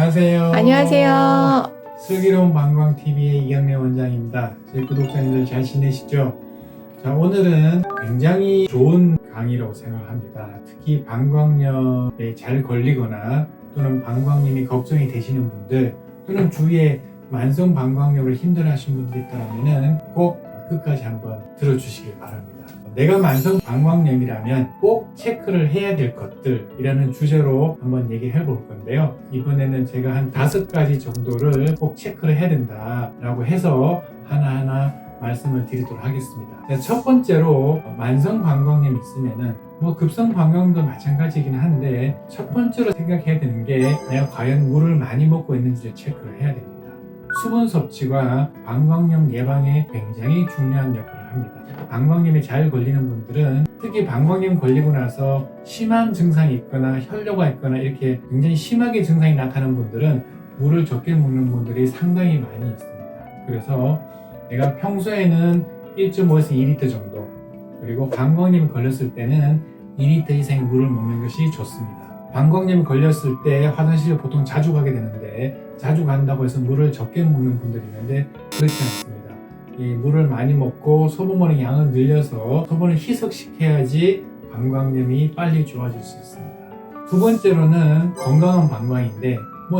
안녕하세요. 안녕하세요. 슬기로운 방광TV의 이경래 원장입니다. 제 구독자님들 잘 지내시죠? 자, 오늘은 굉장히 좋은 강의라고 생각합니다. 특히 방광염에 잘 걸리거나 또는 방광염이 걱정이 되시는 분들 또는 주위에 만성 방광염을 힘들어하시는 분들이 있다면 꼭 끝까지 한번 들어주시길 바랍니다. 내가 만성 방광염이라면 꼭 체크를 해야 될 것들이라는 주제로 한번 얘기해 볼 건데요. 이번에는 제가 한 5가지 정도를 꼭 체크를 해야 된다라고 해서 하나하나 말씀을 드리도록 하겠습니다. 첫 번째로 만성 방광염이 있으면은 급성 방광염도 마찬가지긴 한데 첫 번째로 생각해야 되는 게 내가 과연 물을 많이 먹고 있는지를 체크를 해야 됩니다. 수분 섭취가 방광염 예방에 굉장히 중요한 역할을 합니다. 방광염에 잘 걸리는 분들은 특히 방광염 걸리고 나서 심한 증상이 있거나 혈뇨가 있거나 이렇게 굉장히 심하게 증상이 나타나는 분들은 물을 적게 먹는 분들이 상당히 많이 있습니다. 그래서 내가 평소에는 1.5에서 2리터 정도, 그리고 방광염이 걸렸을 때는 2리터 이상의 물을 먹는 것이 좋습니다. 방광염이 걸렸을 때 화장실을 보통 자주 가게 되는데 자주 간다고 해서 물을 적게 먹는 분들이 있는데 그렇지 않습니다. 이 물을 많이 먹고 소변의 양을 늘려서 소변을 희석시켜야지 방광염이 빨리 좋아질 수 있습니다. 두 번째로는 건강한 방광인데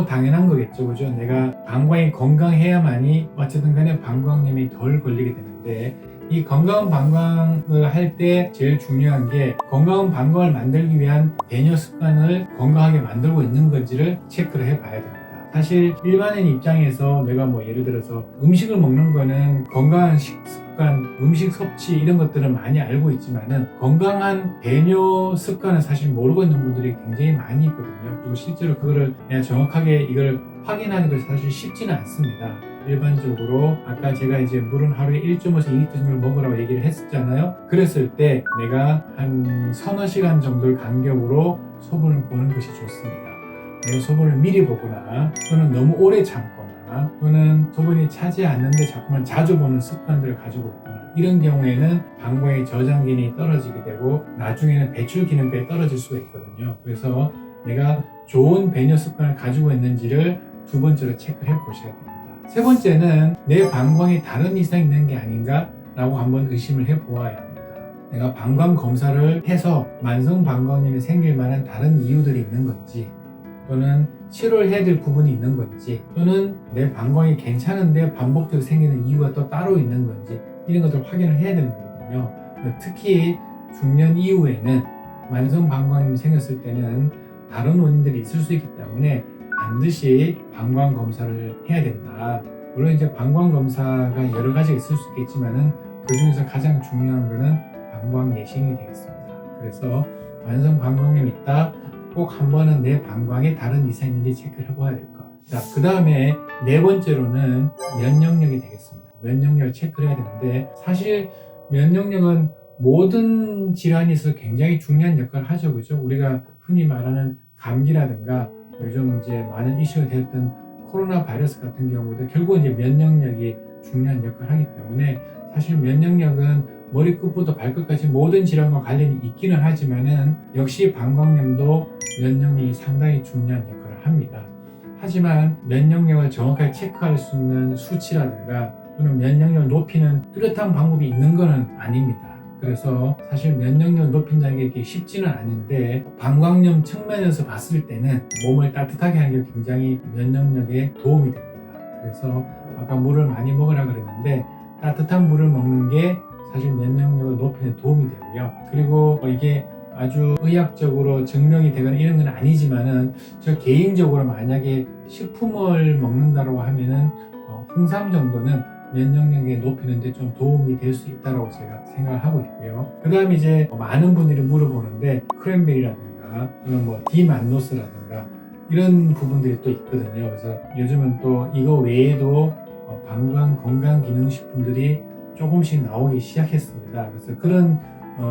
당연한 거겠죠, 그죠? 내가 방광이 건강해야만이 어쨌든 간에 방광염이 덜 걸리게 되는데 이 건강한 방광을 할 때 제일 중요한 게 건강한 방광을 만들기 위한 배뇨 습관을 건강하게 만들고 있는 건지를 체크를 해봐야 됩니다. 사실 일반인 입장에서 내가 예를 들어서 음식을 먹는 거는 건강한 식습관, 음식 섭취 이런 것들은 많이 알고 있지만은 건강한 배뇨 습관은 사실 모르고 있는 분들이 굉장히 많이 있거든요. 그리고 실제로 그거를 내가 정확하게 이걸 확인하기도 사실 쉽지는 않습니다. 일반적으로 아까 제가 이제 물은 하루에 1.5에서 2리터 정도를 먹으라고 얘기를 했었잖아요. 그랬을 때 내가 한 서너 시간 정도의 간격으로 소변을 보는 것이 좋습니다. 내가 소변을 미리 보거나 또는 너무 오래 참거나 또는 소변이 차지 않는데 자꾸만 자주 보는 습관들을 가지고 있거나 이런 경우에는 방광의 저장 기능이 떨어지게 되고 나중에는 배출 기능까지 떨어질 수가 있거든요. 그래서 내가 좋은 배뇨 습관을 가지고 있는지를 두 번째로 체크를 해보셔야 됩니다. 세 번째는 내 방광에 다른 이상이 있는 게 아닌가 라고 한번 의심을 해보아야 합니다. 내가 방광 검사를 해서 만성 방광염이 생길 만한 다른 이유들이 있는 건지 또는 치료를 해야 될 부분이 있는 건지 또는 내 방광이 괜찮은데 반복적으로 생기는 이유가 또 따로 있는 건지 이런 것들을 확인을 해야 되는 거거든요. 특히 중년 이후에는 만성 방광염이 생겼을 때는 다른 원인들이 있을 수 있기 때문에 반드시 방광 검사를 해야 된다. 물론 이제 방광 검사가 여러 가지가 있을 수 있겠지만은 그 중에서 가장 중요한 거는 방광 내시경이 되겠습니다. 그래서 만성 방광염이 있다. 꼭 한 번은 내 방광에 다른 이상이 있는지 체크를 해봐야 될 것. 자, 그 다음에 네 번째로는 면역력이 되겠습니다. 면역력을 체크를 해야 되는데 사실 면역력은 모든 질환에 있어서 굉장히 중요한 역할을 하죠, 그죠? 우리가 흔히 말하는 감기라든가 요즘 이제 많은 이슈가 되었던 코로나 바이러스 같은 경우도 결국 이제 면역력이 중요한 역할을 하기 때문에 사실 면역력은 머리끝부터 발끝까지 모든 질환과 관련이 있기는 하지만은 역시 방광염도 면역력이 상당히 중요한 역할을 합니다. 하지만 면역력을 정확하게 체크할 수 있는 수치라든가 또는 면역력을 높이는 뚜렷한 방법이 있는 것은 아닙니다. 그래서 사실 면역력을 높인다는 게 쉽지는 않은데 방광염 측면에서 봤을 때는 몸을 따뜻하게 하는 게 굉장히 면역력에 도움이 됩니다. 그래서 아까 물을 많이 먹으라 그랬는데 따뜻한 물을 먹는 게 사실 면역력을 높이는 데 도움이 되고요. 그리고 이게 아주 의학적으로 증명이 되거나 이런 건 아니지만은 저 개인적으로 만약에 식품을 먹는다고 하면은 홍삼 정도는 면역력에 높이는 데 좀 도움이 될 수 있다고 제가 생각을 하고 있고요. 그 다음에 이제 많은 분들이 물어보는데 크랜베리라든가 또는 디만노스라든가 이런 부분들이 또 있거든요. 그래서 요즘은 또 이거 외에도 방광 건강기능식품들이 조금씩 나오기 시작했습니다. 그래서 그런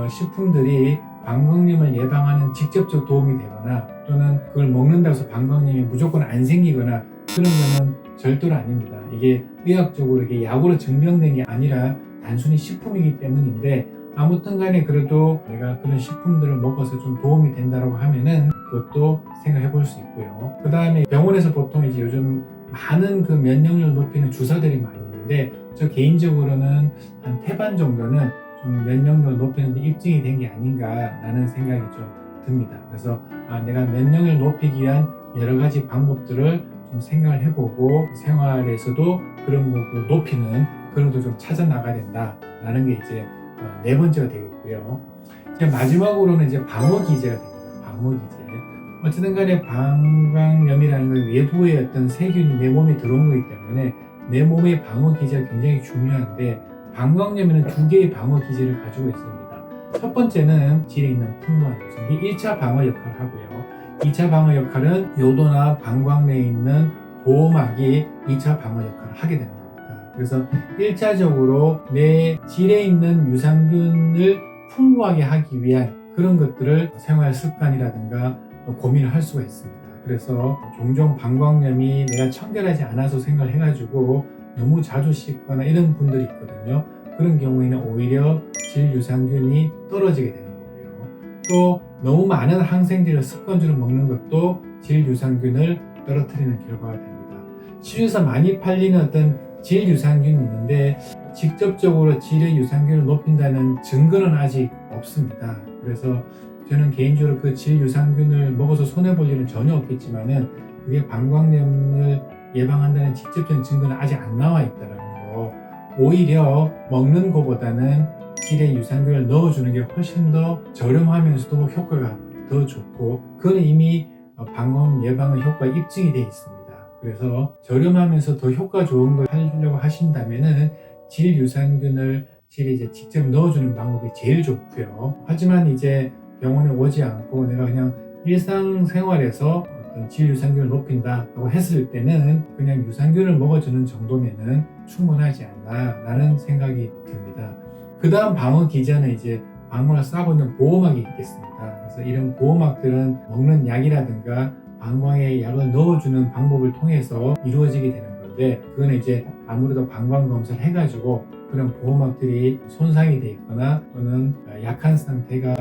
식품들이 방광염을 예방하는 직접적 도움이 되거나 또는 그걸 먹는다고 해서 방광염이 무조건 안 생기거나 그런 거는 절대로 아닙니다. 이게 의학적으로 이게 약으로 증명된 게 아니라 단순히 식품이기 때문인데 아무튼 간에 그래도 내가 그런 식품들을 먹어서 좀 도움이 된다고 하면은 그것도 생각해 볼 수 있고요. 그 다음에 병원에서 보통 이제 요즘 많은 그 면역력을 높이는 주사들이 많이 있는데, 저 개인적으로는 한 태반 정도는 좀 면역력을 높이는 데 입증이 된 게 아닌가라는 생각이 좀 듭니다. 그래서 내가 면역력을 높이기 위한 여러 가지 방법들을 좀 생각을 해보고 생활에서도 그런 거 높이는 그런 것도 좀 찾아 나가야 된다라는 게 이제 네 번째가 되겠고요. 이제 마지막으로는 이제 방어 기제가 됩니다. 방어 기제. 어쨌든 간에 방광염이라는 건 외부의 어떤 세균이 내 몸에 들어온 거기 때문에 내 몸의 방어 기제가 굉장히 중요한데, 방광염에는 두 개의 방어 기제를 가지고 있습니다. 첫 번째는 질에 있는 풍부한 유성이 1차 방어 역할을 하고요. 2차 방어 역할은 요도나 방광 내에 있는 보호막이 2차 방어 역할을 하게 되는 겁니다. 그래서 1차적으로 내 질에 있는 유산균을 풍부하게 하기 위한 그런 것들을 생활 습관이라든가 고민을 할 수가 있습니다. 그래서 종종 방광염이 내가 청결하지 않아서 생각을 해가지고 너무 자주 씻거나 이런 분들이 있거든요. 그런 경우에는 오히려 질 유산균이 떨어지게 되는 거고요. 또 너무 많은 항생제를 습관적으로 먹는 것도 질 유산균을 떨어뜨리는 결과가 됩니다. 시중에서 많이 팔리는 어떤 질 유산균이 있는데 직접적으로 질의 유산균을 높인다는 증거는 아직 없습니다. 그래서 저는 개인적으로 그 질 유산균을 먹어서 손해볼 일은 전혀 없겠지만은 그게 방광염을 예방한다는 직접적인 증거는 아직 안 나와 있다는 거. 오히려 먹는 것보다는 질의 유산균을 넣어주는 게 훨씬 더 저렴하면서도 효과가 더 좋고, 그건 이미 방광 예방의 효과가 입증이 되어 있습니다. 그래서 저렴하면서 더 효과 좋은 걸 하려고 하신다면은 질 유산균을 질에 이제 직접 넣어주는 방법이 제일 좋고요. 하지만 이제 병원에 오지 않고 내가 그냥 일상생활에서 어떤 질 유산균을 높인다고 했을 때는 그냥 유산균을 먹어주는 정도면은 충분하지 않나 라는 생각이 듭니다. 그 다음 방어 기제는 이제 방광을 싸고 있는 보호막이 있겠습니다. 그래서 이런 보호막들은 먹는 약이라든가 방광에 약을 넣어주는 방법을 통해서 이루어지게 되는 건데, 그거는 이제 아무래도 방광 검사를 해가지고 그런 보호막들이 손상이 돼 있거나 또는 약한 상태가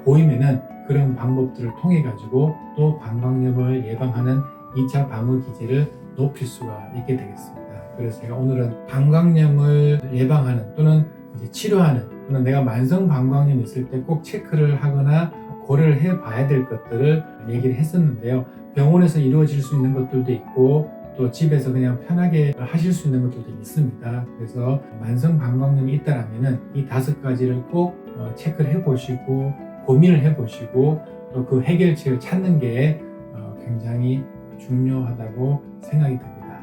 보이면은 그런 방법들을 통해 가지고 또 방광염을 예방하는 2차 방어 기제를 높일 수가 있게 되겠습니다. 그래서 제가 오늘은 방광염을 예방하는 또는 이제 치료하는, 또는 내가 만성 방광염이 있을 때 꼭 체크를 하거나 고려를 해 봐야 될 것들을 얘기를 했었는데요. 병원에서 이루어질 수 있는 것들도 있고 또 집에서 그냥 편하게 하실 수 있는 것들도 있습니다. 그래서 만성 방광염이 있다라면은 이 5가지를 꼭 체크를 해 보시고 고민을 해 보시고 또 그 해결책을 찾는 게 굉장히 중요하다고 생각이 듭니다.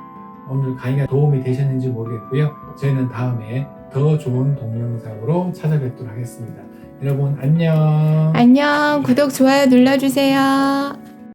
오늘 강의가 도움이 되셨는지 모르겠고요. 저희는 다음에 더 좋은 동영상으로 찾아뵙도록 하겠습니다. 여러분 안녕. 안녕. 구독, 좋아요 눌러주세요.